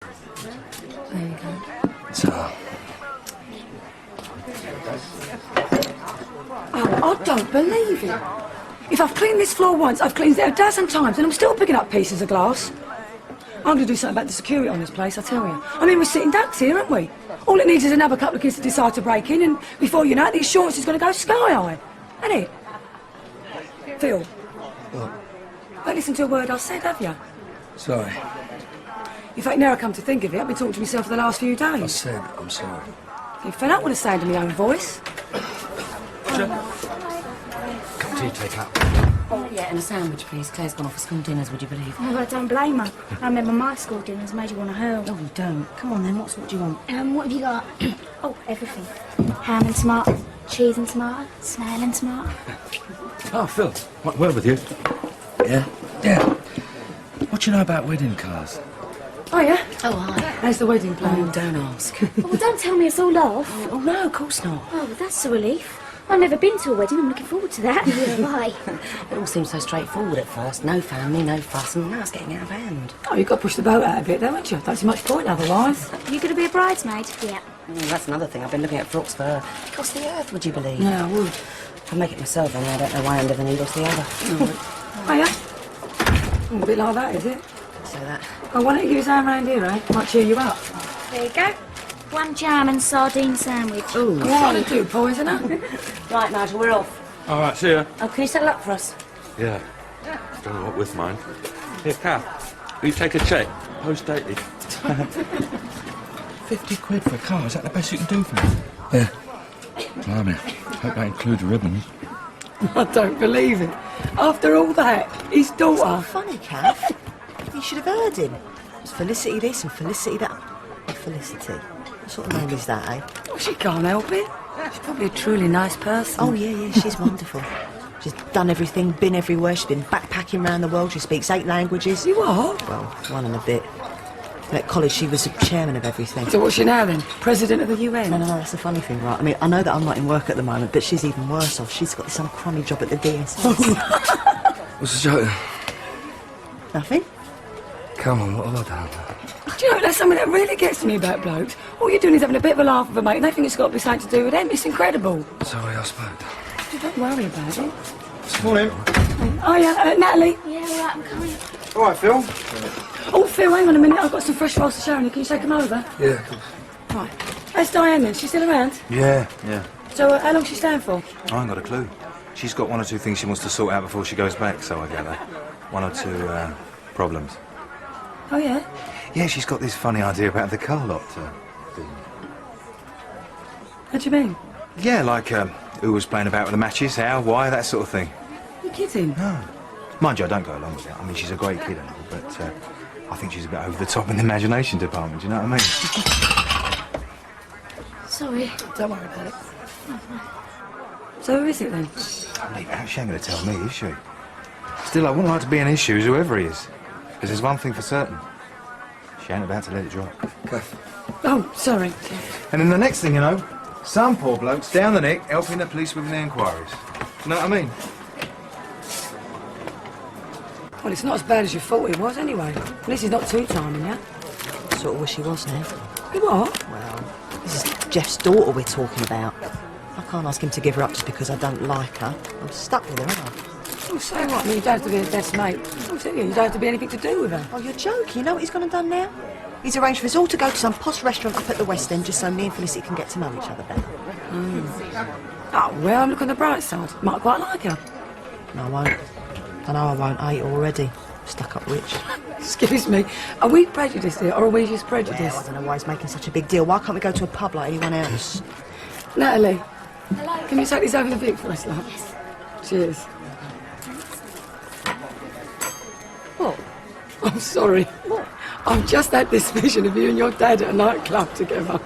There you go. So... Oh, I don't believe it. If I've cleaned this floor once, I've cleaned it a dozen times, and I'm still picking up pieces of glass. I'm going to do something about the security on this place, I tell you. I mean, we're sitting ducks here, aren't we? All it needs is another couple of kids to decide to break in, and before you know it, the insurance is going to go sky high. Ain't it? Phil. What? Don't listen to a word I said, have you? Sorry. In fact, now I come to think of it, I've been talking to myself for the last few days. I said I'm sorry. I'm fed up with the sound of my own voice. Cup of tea, take up. Oh, yeah, and a sandwich, please. Claire's gone off for school dinners, would you believe? Oh, I don't blame her. I remember my school dinners made you want to hurl. No, you don't. Come on, then. What do you want? What have you got? Oh, everything. Ham and tomato, cheese and tomato, snail and tomato. Oh, Phil. What word with you? Yeah? Yeah. What do you know about wedding cars? Oh, yeah? Oh, hi. How's the wedding Oh, plan? don't ask. Oh, well, don't tell me it's all off. Oh, no, of course not. Oh, well, that's a relief. I've never been to a wedding. I'm looking forward to that. Yeah, right. It all seemed so straightforward at first. No family, no fuss, and now it's getting out of hand. Oh, you've got to push the boat out a bit, though, haven't you? Don't see much point otherwise. You going to be a bridesmaid? Yeah. That's another thing. I've been looking at frocks for her. It costs the earth, would you believe? Yeah, I would. If I make it myself, only I don't know why I live the needle to the other. Oh, yeah? A bit like that, is it? So that... Oh, why don't you give us a hand round here, eh? Might cheer you up. There you go. One jam and sardine sandwich. Ooh. What to do, poisoner? Right, Nigel, we're off. All right, see ya. Oh, can you settle up for us? Yeah. Don't know what with mine. Here, Kath, will you take a check? Post-dated. 50 quid for a car, is that the best you can do for me? Yeah. Blimey, hope that includes ribbons. I don't believe it. After all that, his daughter. Funny, Kath. You should have heard him. It's Felicity this and Felicity that. Oh, Felicity. What sort of name is that, eh? Well, she can't help it. She's probably a truly nice person. Oh, yeah, she's wonderful. She's done everything, been everywhere. She's been backpacking around the world. She speaks 8 languages. You what? Well, 1 and a bit. At college, she was the chairman of everything. So what's she now, then? President of the UN? No, that's the funny thing, right? I mean, I know that I'm not in work at the moment, but she's even worse off. She's got some crummy job at the DSS. What's the joke? Nothing? Come on, what have I done? Do you know, that's something that really gets to me about blokes. All you're doing is having a bit of a laugh with a mate, and they think it's got to be something to do with them. It's incredible. Sorry I spoke. Don't worry about it. Morning. Oh, yeah, Natalie. Yeah, all right, I'm coming. All right, Phil. Oh, Phil, hang on a minute. I've got some fresh rolls to show you. Can you take them over? Yeah. Right. How's Diane, then? She's still around? Yeah. So, how long's she staying for? I ain't got a clue. She's got 1 or 2 things she wants to sort out before she goes back, so I gather. 1 or 2 problems. Oh, yeah? Yeah, she's got this funny idea about the car lot. What do you mean? Yeah, like who was playing about with the matches, how, why, that sort of thing. You're kidding? No. Mind you, I don't go along with it. I mean, she's a great kid and all, but I think she's a bit over the top in the imagination department, do you know what I mean? Sorry. Don't worry about it. So who is it, then? She ain't going to tell me, is she? Still, I wouldn't like to be an issue, whoever he is. Because there's one thing for certain. She ain't about to let it drop. Oh, sorry. And then the next thing you know, some poor bloke's down the neck helping the police with their inquiries. You know what I mean? Well, it's not as bad as you thought it was, anyway. At least he's not two-timing, yeah? Sort of wish he was now. You what? Well, this is Jeff's daughter we're talking about. I can't ask him to give her up just because I don't like her. I'm stuck with her, aren't I? Well, so what? I mean, you don't have to be her best mate. I'll tell you, you don't have to be anything to do with her. Oh, you're joking. You know what he's gone and done now? He's arranged for us all to go to some posh restaurant up at the West End just so me and Felicity can get to know each other better. Oh, well, look on the bright side. Might quite like her. No, I won't. I know I won't. I hate already. Stuck up rich. Excuse me, are we prejudiced here, or are we just Well, prejudiced? I don't know why he's making such a big deal. Why can't we go to a pub like anyone else? Natalie, Hello. can you take this over the Vic for us, love? Yes. Cheers. What? I'm sorry. What? I've just had this vision of you and your dad at a nightclub together.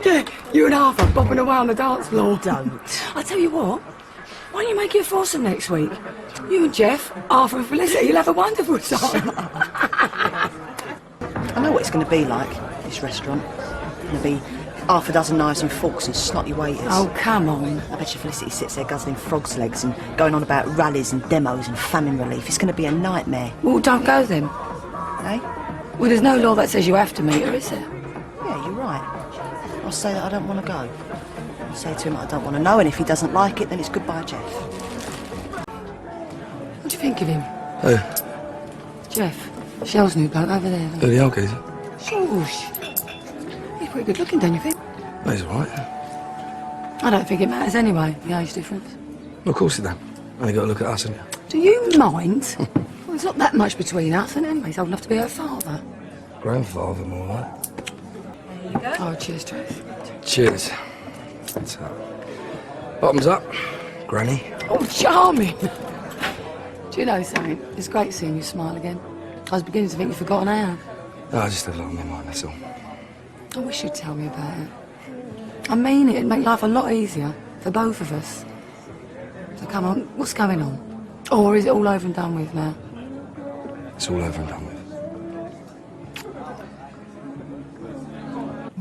Yeah, you and Arthur bopping away on the dance floor. Don't. I tell you what, why don't you make it a foursome next week? You and Jeff, Arthur and Felicity, you'll have a wonderful time. I know what it's going to be like, this restaurant. It's going to be half a dozen knives and forks and snotty waiters. Oh, come on. I bet you Felicity sits there guzzling frog's legs and going on about rallies and demos and famine relief. It's going to be a nightmare. Well, don't go then. Eh? Well, there's no law that says you have to meet her, is there? Yeah, you're right. I'll say that I don't want to go. I'll say to him I don't want to know, and if he doesn't like it, then it's goodbye, Jeff. What do you think of him? Who? Jeff. Shell's new bloke over there. Who, the old geezer? Shush. He's pretty good looking, don't you think? Oh, he's all right. I don't think it matters anyway, the age difference. Well, of course he don't. Only got to look at us, haven't you? Do you mind? Well, there's not that much between us, and anyway, he's old enough to be her father. Grandfather, more like. Oh, cheers, Trace. Cheers. What's up? Bottoms up, Granny. Oh, charming! Do you know something? It's great seeing you smile again. I was beginning to think you'd forgotten how. Oh, I just had a lot on my mind, that's all. I wish you'd tell me about it. I mean it, it'd make life a lot easier for both of us. So come on, what's going on? Or is it all over and done with now? It's all over and done with.